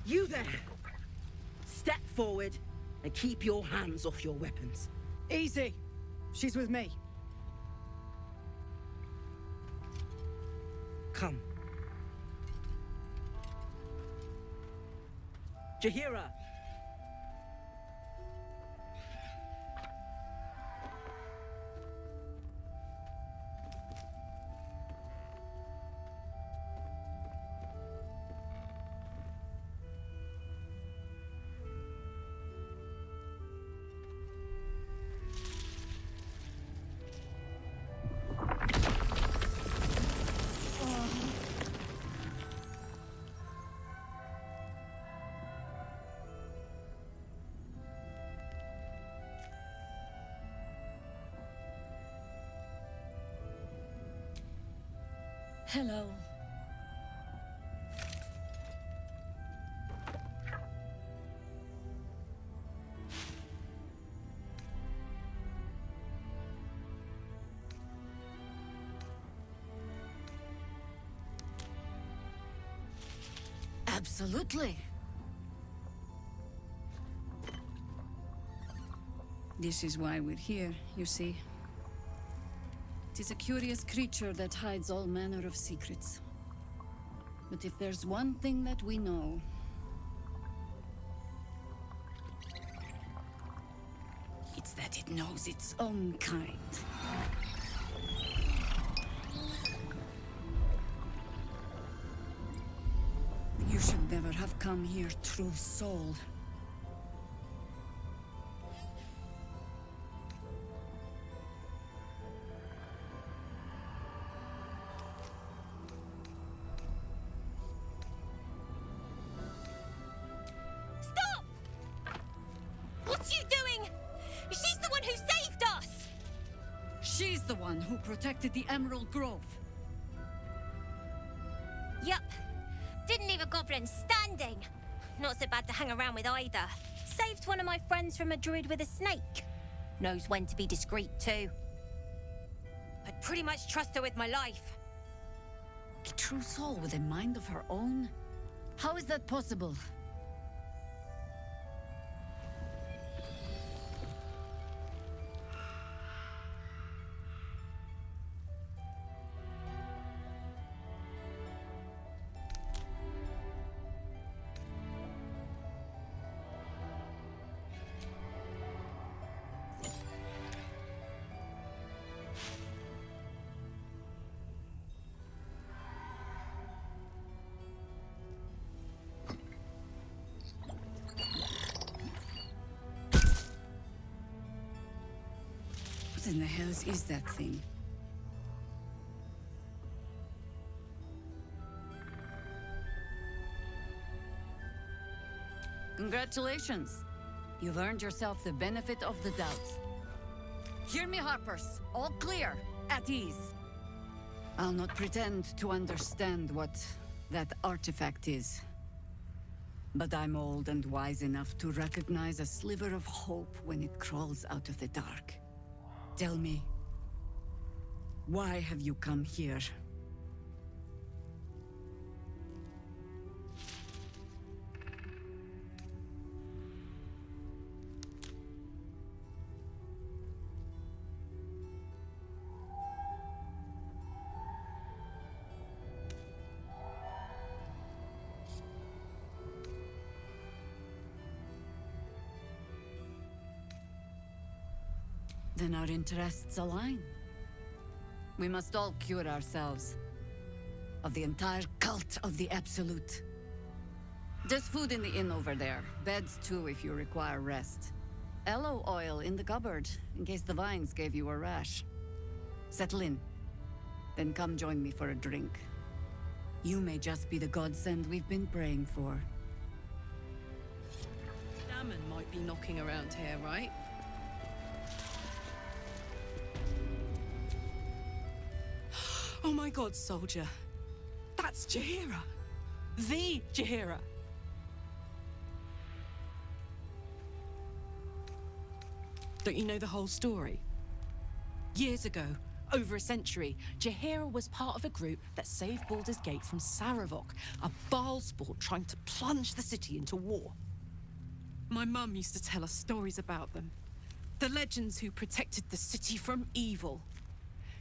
You there! Step forward and keep your hands off your weapons. Easy. She's with me. Come. Jahira! Hello. Absolutely. This is why we're here, you see. It is a curious creature that hides all manner of secrets. But if there's one thing that we know, it's that it knows its own kind. You should never have come here, true soul. She's the one who protected the Emerald Grove. Yup. Didn't leave a goblin standing. Not so bad to hang around with either. Saved one of my friends from a druid with a snake. Knows when to be discreet too. I'd pretty much trust her with my life. A true soul with a mind of her own? How is that possible? What in the hells is that thing? Congratulations! You've earned yourself the benefit of the doubt. Hear me, Harpers. All clear. At ease. I'll not pretend to understand what that artifact is. But I'm old and wise enough to recognize a sliver of hope when it crawls out of the dark. Tell me, why have you come here? Then our interests align. We must all cure ourselves of the entire cult of the Absolute. There's food in the inn over there. Beds too if you require rest. Aloe oil in the cupboard, in case the vines gave you a rash. Settle in. Then come join me for a drink. You may just be the godsend we've been praying for. Salmon might be knocking around here, right? Oh my god, soldier. That's Jahira. The Jahira. Don't you know the whole story? Years ago, over a century, Jaheira was part of a group that saved Baldur's Gate from Saravok, a Baalsport trying to plunge the city into war. My mum used to tell us stories about them. The legends who protected the city from evil.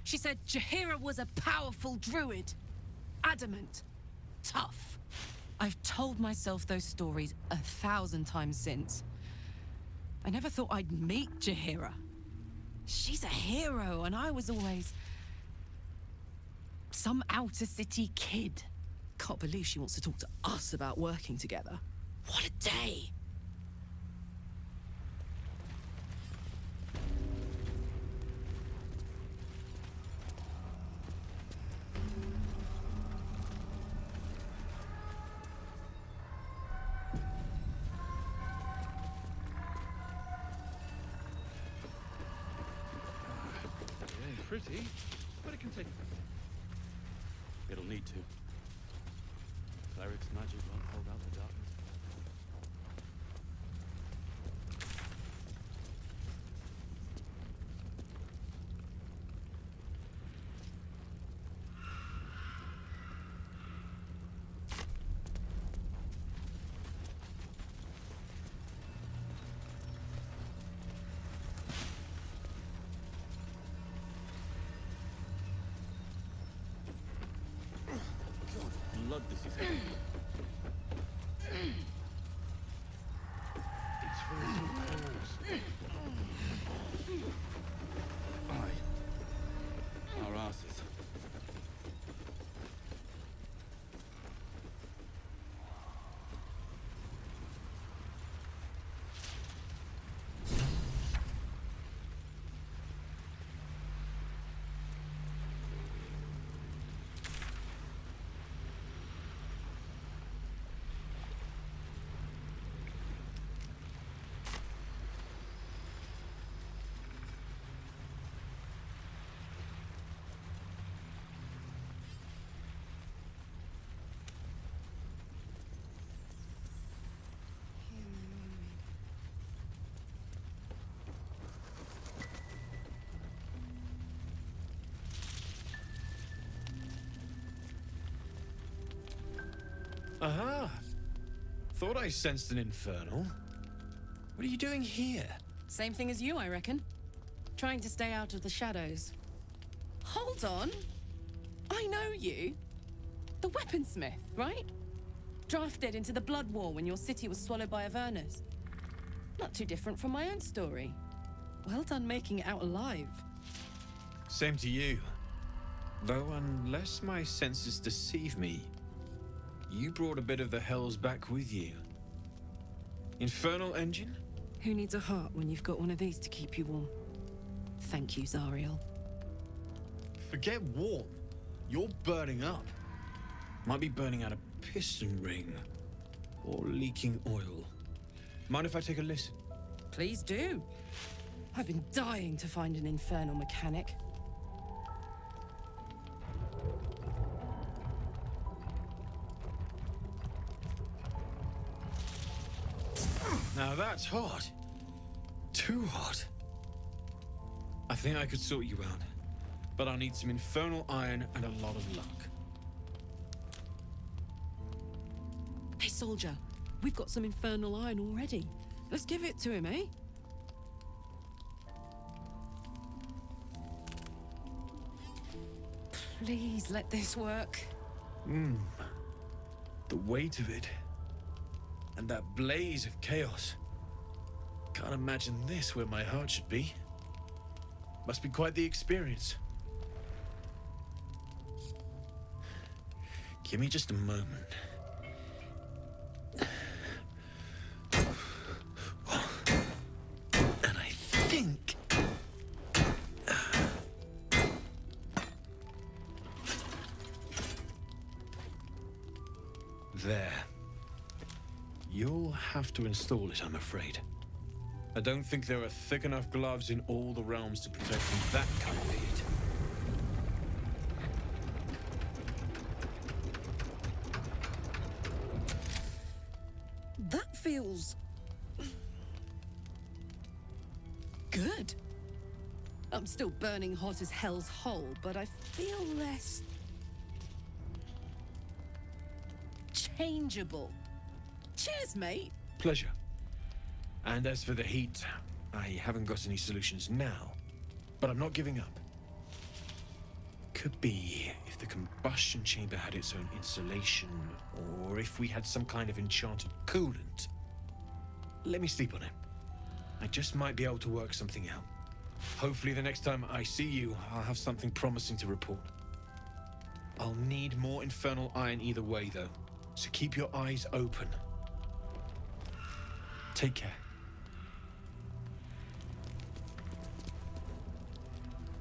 She said Jaheira was a powerful druid. Adamant. Tough. I've told myself those stories 1,000 times since. I never thought I'd meet Jaheira. She's a hero, and I was always some outer city kid. Can't believe she wants to talk to us about working together. What a day! Pretty, but it can take. It'll need to. Cleric's magic won't hold out the darkness. Blood this is heavy. It's for a good cause. Aye. Our asses. Aha! Thought I sensed an infernal. What are you doing here? Same thing as you, I reckon. Trying to stay out of the shadows. Hold on. I know you. The weaponsmith, right? Drafted into the Blood War when your city was swallowed by Avernus. Not too different from my own story. Well done making it out alive. Same to you. Though unless my senses deceive me, you brought a bit of the hells back with you. Infernal engine? Who needs a heart when you've got one of these to keep you warm? Thank you, Zariel. Forget warm. You're burning up. Might be burning out a piston ring. Or leaking oil. Mind if I take a listen? Please do. I've been dying to find an infernal mechanic. Now that's hot. Too hot. I think I could sort you out. But I'll need some infernal iron and a lot of luck. Hey, soldier. We've got some infernal iron already. Let's give it to him, eh? Please let this work. The weight of it. And that blaze of chaos. Can't imagine this where my heart should be. Must be quite the experience. Give me just a moment. And I think... There. You'll have to install it, I'm afraid. I don't think there are thick enough gloves in all the realms to protect from that kind of heat. That feels... good. I'm still burning hot as hell's hole, but I feel less changeable. Cheers, mate. Pleasure. And as for the heat, I haven't got any solutions now, but I'm not giving up. Could be if the combustion chamber had its own insulation, or if we had some kind of enchanted coolant. Let me sleep on it. I just might be able to work something out. Hopefully the next time I see you, I'll have something promising to report. I'll need more infernal iron either way, though, so keep your eyes open. Take care.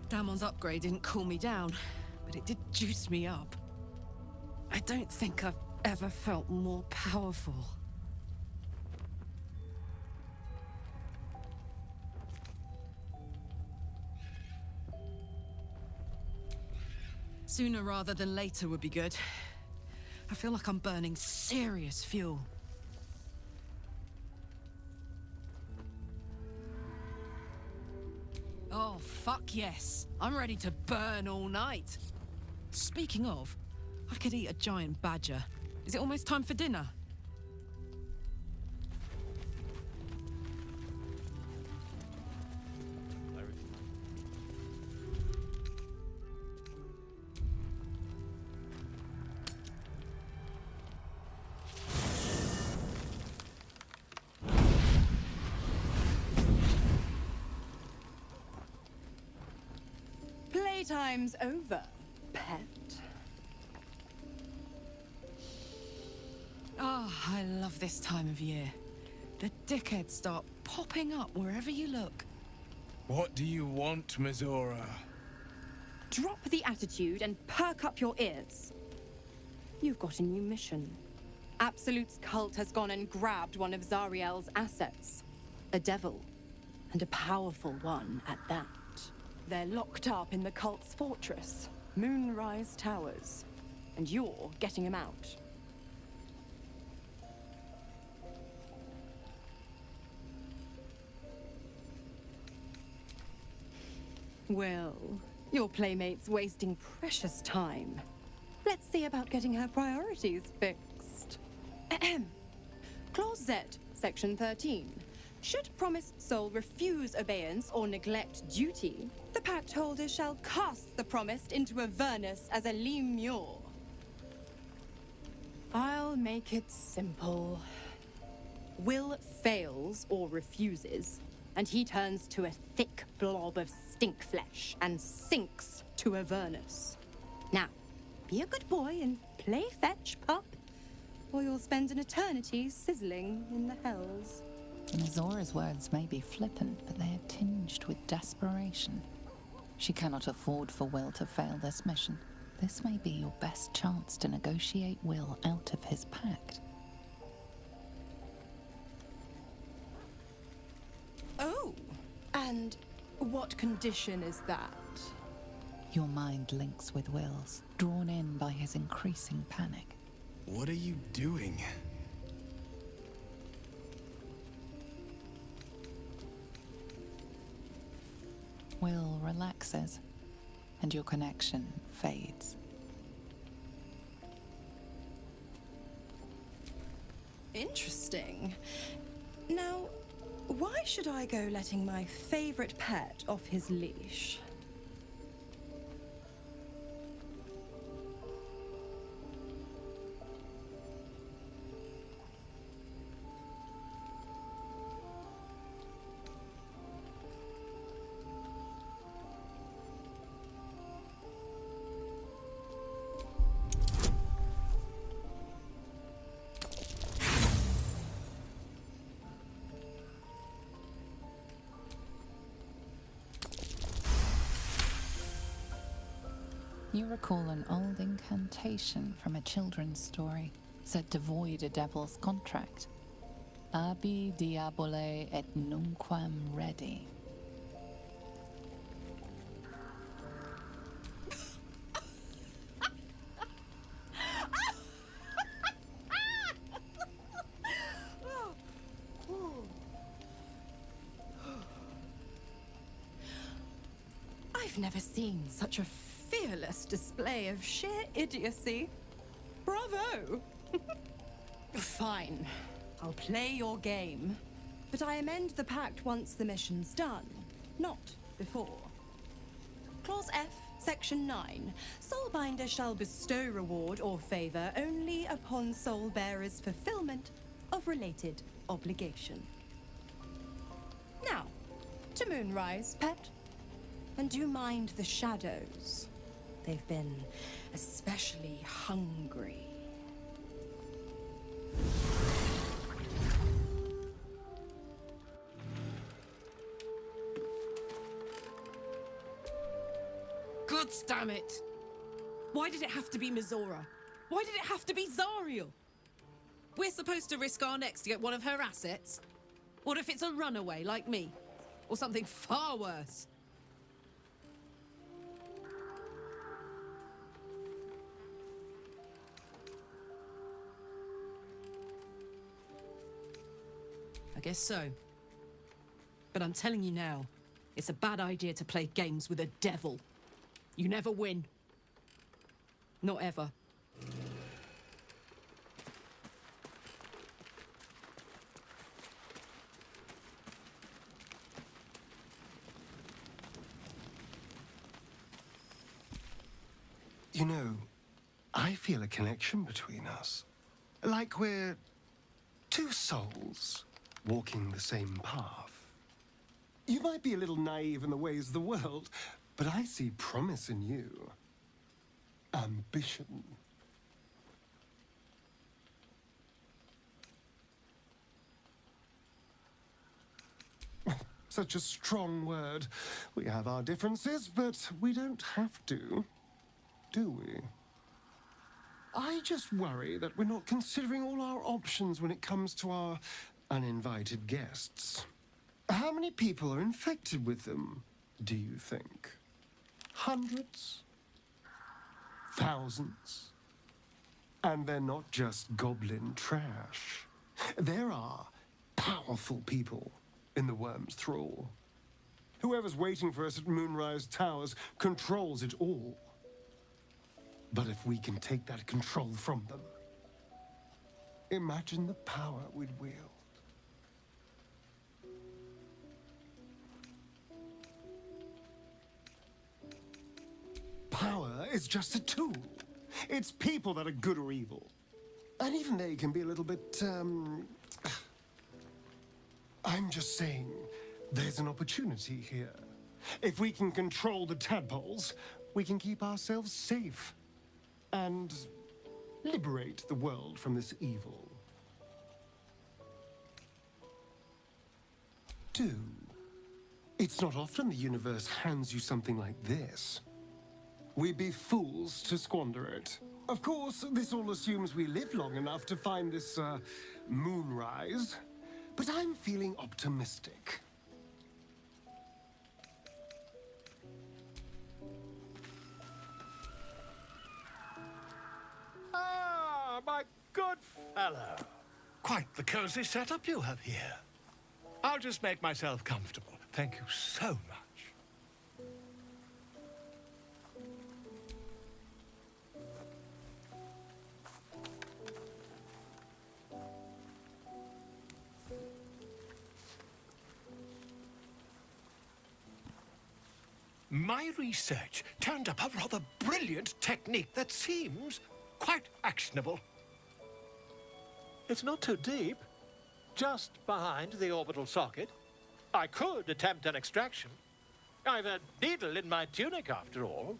Damon's upgrade didn't cool me down, but it did juice me up. I don't think I've ever felt more powerful. Sooner rather than later would be good. I feel like I'm burning serious fuel. Oh, fuck yes. I'm ready to burn all night. Speaking of, I could eat a giant badger. Is it almost time for dinner? Playtime's over, pet. Oh, I love this time of year. The dickheads start popping up wherever you look. What do you want, Mizora? Drop the attitude and perk up your ears. You've got a new mission. Absolute's cult has gone and grabbed one of Zariel's assets. A devil. And a powerful one at that. They're locked up in the cult's fortress, Moonrise Towers. And you're getting them out. Well, your playmate's wasting precious time. Let's see about getting her priorities fixed. Ahem. Clause Z, Section 13. Should promised soul refuse obeyance or neglect duty, the pact holder shall cast the promised into Avernus as a lemure. I'll make it simple. Will fails or refuses, and he turns to a thick blob of stink flesh and sinks to Avernus. Now, be a good boy and play fetch, pup, or you'll spend an eternity sizzling in the hells. Mizora's words may be flippant, but they are tinged with desperation. She cannot afford for Will to fail this mission. This may be your best chance to negotiate Will out of his pact. Oh, and what condition is that? Your mind links with Will's, drawn in by his increasing panic. What are you doing? Will relaxes, and your connection fades. Interesting. Now, why should I go letting my favorite pet off his leash? You recall an old incantation from a children's story, said to void a devil's contract. Abi diabole et nunquam redi. I've never seen such a fearless display of sheer idiocy. Bravo! Fine. I'll play your game. But I amend the pact once the mission's done, not before. Clause F, Section 9. Soulbinder shall bestow reward or favor only upon soul bearer's fulfillment of related obligation. Now, to Moonrise, pet. And do mind the shadows. They've been especially hungry. Gods damn it! Why did it have to be Mizora? Why did it have to be Zariel? We're supposed to risk our necks to get one of her assets? What if it's a runaway like me? Or something far worse? I guess so. But I'm telling you now, it's a bad idea to play games with a devil. You never win. Not ever. You know, I feel a connection between us. Like we're two souls walking the same path. You might be a little naive in the ways of the world, but I see promise in you. Ambition. Such a strong word. We have our differences, but we don't have to, do we? I just worry that we're not considering all our options when it comes to our uninvited guests. How many people are infected with them, do you think? Hundreds? Thousands? And they're not just goblin trash. There are powerful people in the worm's thrall. Whoever's waiting for us at Moonrise Towers controls it all. But if we can take that control from them, imagine the power we'd wield. Power is just a tool. It's people that are good or evil. And even they can be a little bit, I'm just saying, there's an opportunity here. If we can control the tadpoles, we can keep ourselves safe. And liberate the world from this evil. Do. It's not often the universe hands you something like this. We'd be fools to squander it. Of course, this all assumes we live long enough to find this, moonrise. But I'm feeling optimistic. Ah, my good fellow. Quite the cozy setup you have here. I'll just make myself comfortable. Thank you so much. My research turned up a rather brilliant technique that seems quite actionable. It's not too deep. Just behind the orbital socket. I could attempt an extraction. I've a needle in my tunic, after all.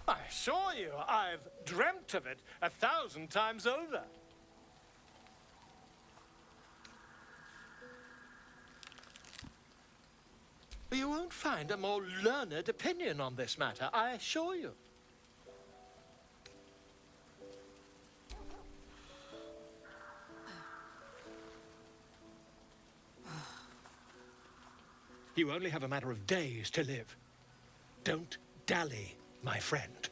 I assure you, I've dreamt of it 1,000 times over. You won't find a more learned opinion on this matter, I assure you. You only have a matter of days to live. Don't dally, my friend.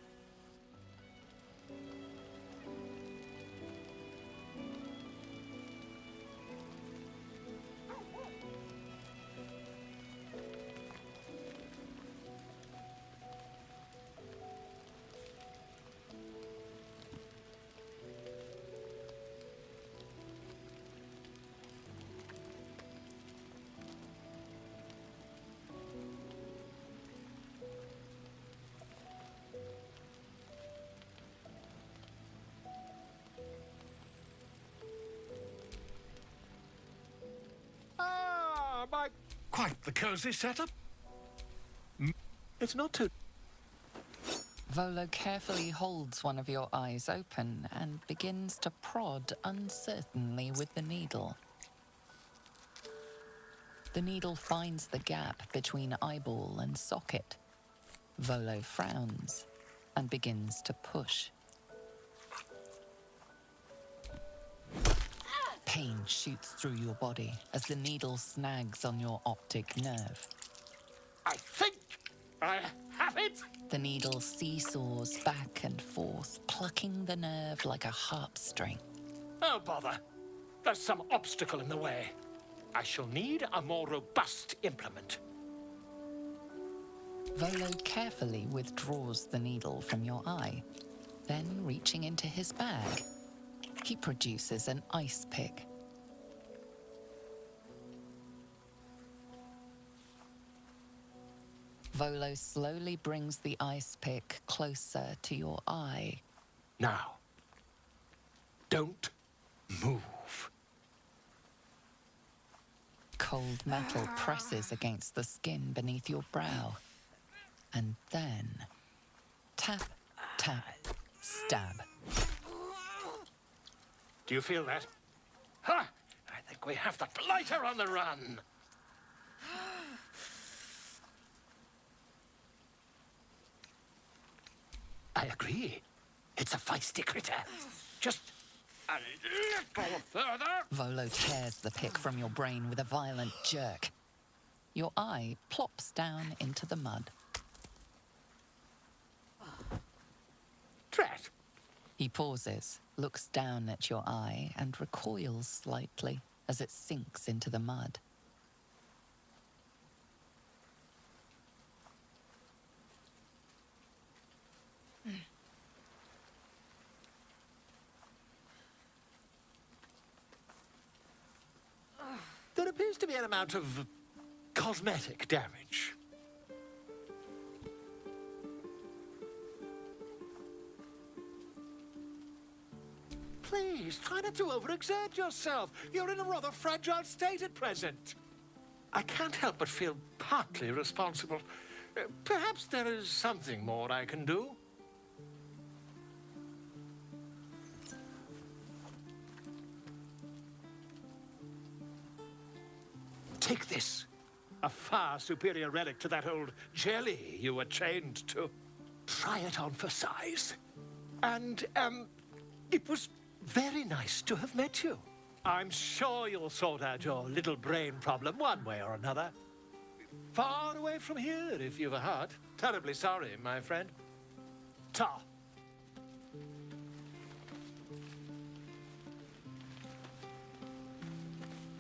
Quite the cozy setup. It's not too... Volo carefully holds one of your eyes open and begins to prod uncertainly with the needle. The needle finds the gap between eyeball and socket. Volo frowns and begins to push. Pain shoots through your body as the needle snags on your optic nerve. I think I have it! The needle seesaws back and forth, plucking the nerve like a harp string. Oh, bother. There's some obstacle in the way. I shall need a more robust implement. Volo carefully withdraws the needle from your eye. Then, reaching into his bag, he produces an ice pick. Volo slowly brings the ice pick closer to your eye. Now, don't move. Cold metal presses against the skin beneath your brow. And then, tap, tap, stab. Do you feel that? Ha! I think we have the blighter on the run. I agree. It's a feisty critter. Just a little further. Volo tears the pick from your brain with a violent jerk. Your eye plops down into the mud. Drat. He pauses, looks down at your eye, and recoils slightly as it sinks into the mud. There appears to be an amount of cosmetic damage. Please, try not to overexert yourself. You're in a rather fragile state at present. I can't help but feel partly responsible. Perhaps there is something more I can do. Take this. A far superior relic to that old jelly you were chained to. Try it on for size. And, it was very nice to have met you. I'm sure you'll sort out your little brain problem one way or another. Far away from here, if you've a heart. Terribly sorry, my friend. Ta.